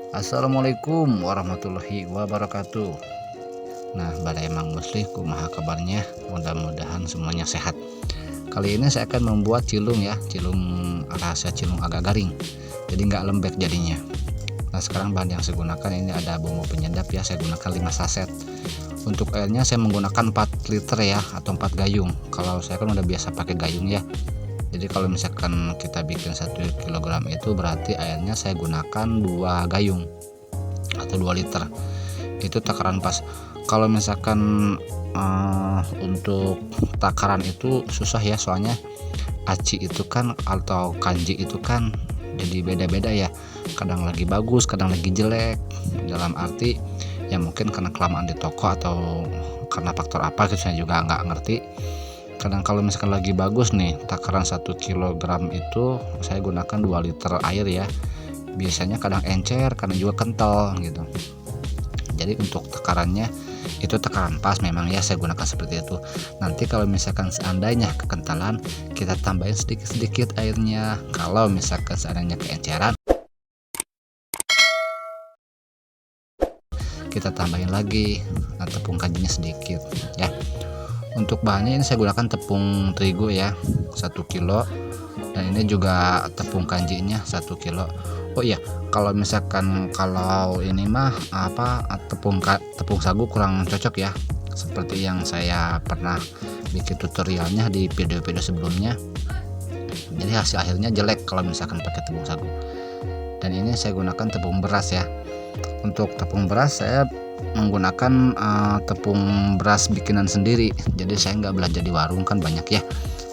Assalamualaikum warahmatullahi wabarakatuh. Nah, pada emang muslih kumaha kabarnya, mudah-mudahan semuanya sehat. Kali ini saya akan membuat cilung ya, cilung rasa cilung agak garing, jadi nggak lembek jadinya. Nah, sekarang bahan yang saya gunakan ini ada bumbu penyedap ya, saya gunakan 5 saset. Untuk airnya saya menggunakan 4 liter ya, atau 4 gayung. Kalau saya kan udah biasa pakai gayung ya. Jadi kalau misalkan kita bikin 1 kilogram itu berarti airnya saya gunakan 2 gayung atau 2 liter. Itu takaran pas. Kalau misalkan untuk takaran itu susah ya, soalnya aci itu kan atau kanji itu kan jadi beda-beda ya, kadang lagi bagus kadang lagi jelek, dalam arti ya mungkin karena kelamaan di toko atau karena faktor apa gitu, saya juga nggak ngerti. Kadang kalau misalkan lagi bagus nih, takaran 1 kilogram itu saya gunakan 2 liter air ya, biasanya kadang encer karena juga kental gitu. Jadi untuk takarannya itu takaran pas memang ya, saya gunakan seperti itu. Nanti kalau misalkan seandainya kekentalan, kita tambahin sedikit-sedikit airnya. Kalau misalkan seandainya keenceran, kita tambahin lagi tepung kanjinya sedikit ya. Untuk bahannya ini saya gunakan tepung terigu ya 1 kilo, dan ini juga tepung kanjinya 1 kilo. Oh iya, kalau misalkan kalau ini mah tepung sagu kurang cocok ya, seperti yang saya pernah bikin tutorialnya di video-video sebelumnya. Jadi hasil akhirnya jelek kalau misalkan pakai tepung sagu. Dan ini saya gunakan tepung beras ya. Untuk tepung beras saya menggunakan tepung beras bikinan sendiri, jadi saya nggak belanja di warung, kan banyak ya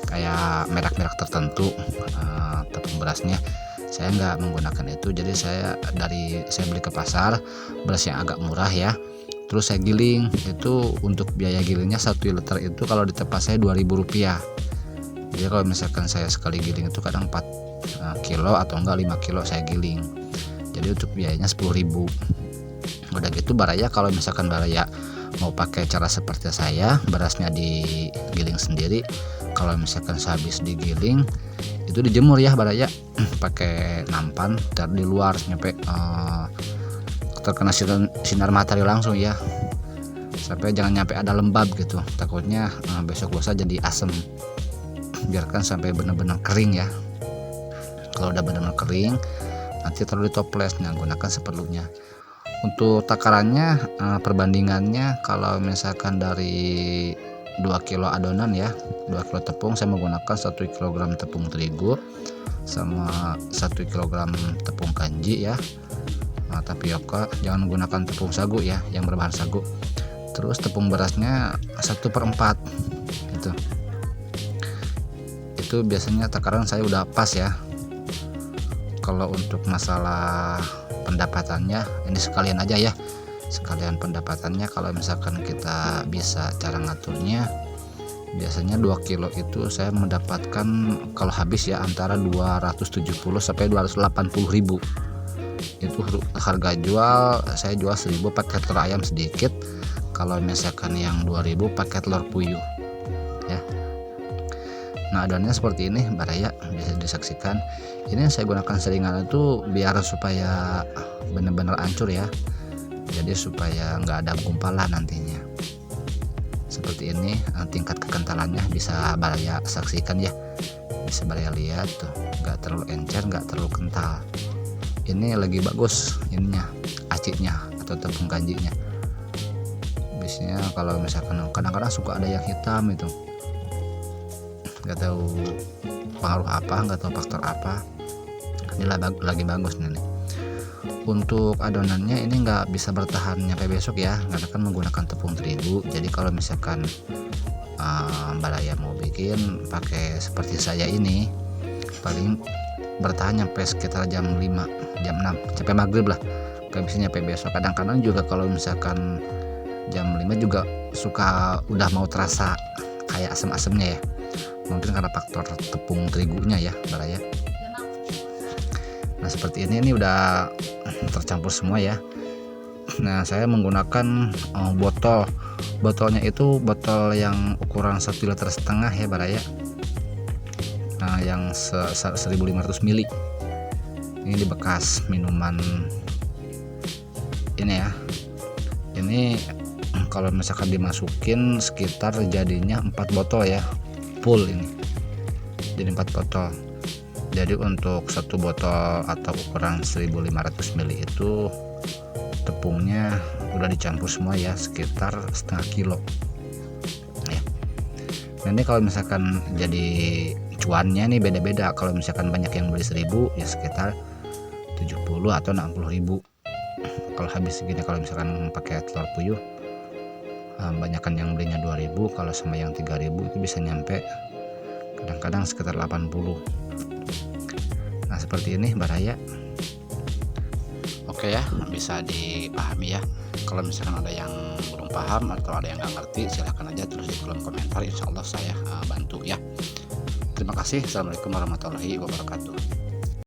kayak merek-merek tertentu tepung berasnya. Saya nggak menggunakan itu, jadi saya beli ke pasar beras yang agak murah ya, terus saya giling. Itu untuk biaya gilingnya 1 liter itu kalau di tempat saya Rp2.000. Jadi kalau misalkan saya sekali giling itu kadang 4 kilo atau enggak 5 kilo saya giling, jadi untuk biayanya 10.000. Udah gitu baraya, kalau misalkan baraya mau pakai cara seperti saya, berasnya digiling sendiri. Kalau misalkan sehabis digiling itu dijemur ya baraya, pakai nampan taruh di luar sampai terkena sinar matahari langsung ya, sampai jangan nyampe ada lembab gitu, takutnya besok lusa jadi asem. Biarkan sampai benar-benar kering ya. Kalau udah benar-benar kering, nanti taruh di toples, gunakan seperlunya. Untuk takarannya perbandingannya, kalau misalkan dari 2 kilo adonan ya, 2 kilo tepung, saya menggunakan 1 kilogram tepung terigu sama 1 kilogram tepung kanji ya. Tapioka jangan menggunakan tepung sagu ya, yang berbahan sagu. Terus tepung berasnya 1/4 gitu. Itu biasanya takaran saya udah pas ya. Kalau untuk masalah pendapatannya ini sekalian aja ya, sekalian pendapatannya. Kalau misalkan kita bisa cara ngaturnya, biasanya 2 kilo itu saya mendapatkan kalau habis ya antara 270 sampai 280 ribu. Itu harga jual, saya jual 1.000 pakai telur ayam sedikit. Kalau misalkan yang 2.000 pakai telur puyuh ya. Nah, adonannya seperti ini baraya, bisa disaksikan. Ini saya gunakan seringan itu biar supaya benar-benar hancur ya, jadi supaya nggak ada gumpalan nantinya. Seperti ini tingkat kekentalannya bisa baraya saksikan ya, bisa baraya lihat tuh, nggak terlalu encer nggak terlalu kental. Ini lagi bagus ininya, acinya atau tepung kanjinya. Biasanya kalau misalkan kadang-kadang suka ada yang hitam itu, nggak tahu pengaruh apa, nggak tahu faktor apa. Ini lagi bagus nih. Untuk adonannya ini nggak bisa bertahan nyampe besok ya, karena kan menggunakan tepung terigu. Jadi kalau misalkan baraya mau bikin pakai seperti saya ini, paling bertahan nyampe sekitar jam 5 jam 6 sampai maghrib lah, nggak bisa nyampe besok. Kadang-kadang juga kalau misalkan jam 5 juga suka udah mau terasa kayak asem-asemnya ya, mungkin karena faktor tepung terigunya ya baraya. Nah, seperti ini udah tercampur semua ya. Nah, saya menggunakan botolnya itu botol yang ukuran 1,5 liter ya baraya. Nah, yang 1.500 ml ini di bekas minuman ini ya, ini kalau misalkan dimasukin sekitar jadinya 4 botol ya, full ini jadi 4 botol. Jadi untuk satu botol atau ukuran 1500 ml itu tepungnya udah dicampur semua ya, sekitar setengah kilo ya. Nah ini kalau misalkan jadi cuannya nih beda-beda. Kalau misalkan banyak yang beli 1000 ya sekitar 70 atau 60.000 kalau habis segini. Kalau misalkan pakai telur puyuh, banyakan yang belinya 2000, kalau sama yang 3000 itu bisa nyampe kadang-kadang sekitar 80. Nah seperti ini baraya. Oke ya, bisa dipahami ya. Kalau misalkan ada yang belum paham atau ada yang nggak ngerti, silahkan aja tulis di kolom komentar, insya Allah saya bantu ya. Terima kasih. Assalamualaikum warahmatullahi wabarakatuh.